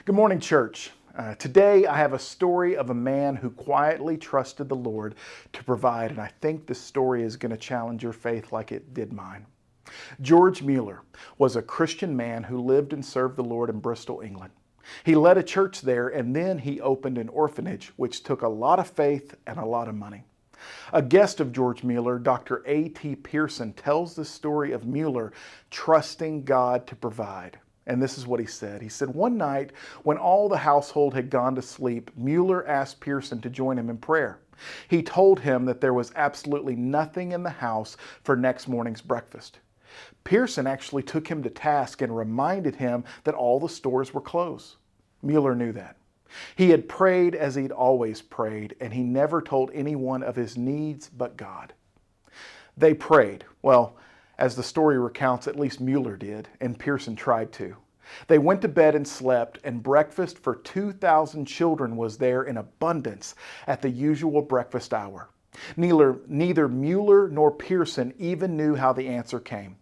Good morning, church. Today I have a story of a man who quietly trusted the Lord to provide, and I think this story is going to challenge your faith like it did mine. George Muller was a Christian man who lived and served the Lord in Bristol, England. He led a church there, and then he opened an orphanage, which took a lot of faith and a lot of money. A guest of George Muller, Dr. A.T. Pearson, tells the story of Muller trusting God to provide. And this is what he said. He said, one night when all the household had gone to sleep, Muller asked Pearson to join him in prayer. He told him that there was absolutely nothing in the house for next morning's breakfast. Pearson actually took him to task and reminded him that all the stores were closed. Muller knew that. He had prayed as he'd always prayed, and he never told anyone of his needs but God. They prayed. Well, as the story recounts, at least Muller did, and Pearson tried to. They went to bed and slept, and breakfast for 2,000 children was there in abundance at the usual breakfast hour. Neither Muller nor Pearson even knew how the answer came.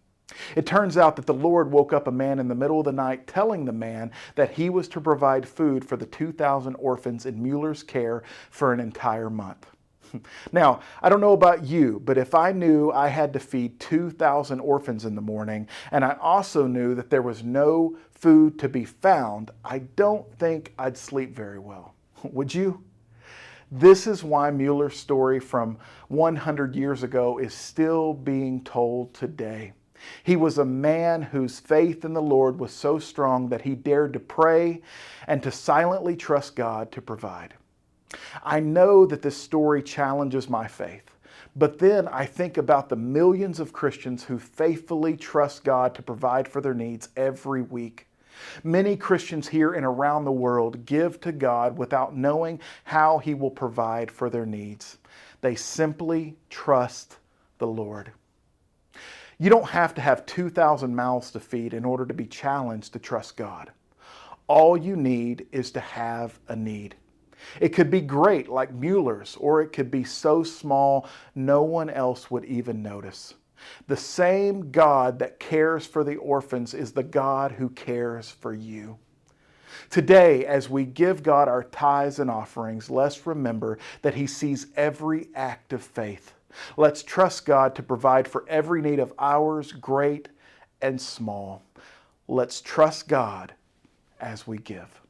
It turns out that the Lord woke up a man in the middle of the night telling the man that he was to provide food for the 2,000 orphans in Muller's care for an entire month. Now, I don't know about you, but if I knew I had to feed 2,000 orphans in the morning, and I also knew that there was no food to be found, I don't think I'd sleep very well. Would you? This is why Muller's story from 100 years ago is still being told today. He was a man whose faith in the Lord was so strong that he dared to pray and to silently trust God to provide. I know that this story challenges my faith, but then I think about the millions of Christians who faithfully trust God to provide for their needs every week. Many Christians here and around the world give to God without knowing how He will provide for their needs. They simply trust the Lord. You don't have to have 2,000 mouths to feed in order to be challenged to trust God. All you need is to have a need. It could be great like Muller's, or it could be so small no one else would even notice. The same God that cares for the orphans is the God who cares for you. Today, as we give God our tithes and offerings, let's remember that He sees every act of faith. Let's trust God to provide for every need of ours, great and small. Let's trust God as we give.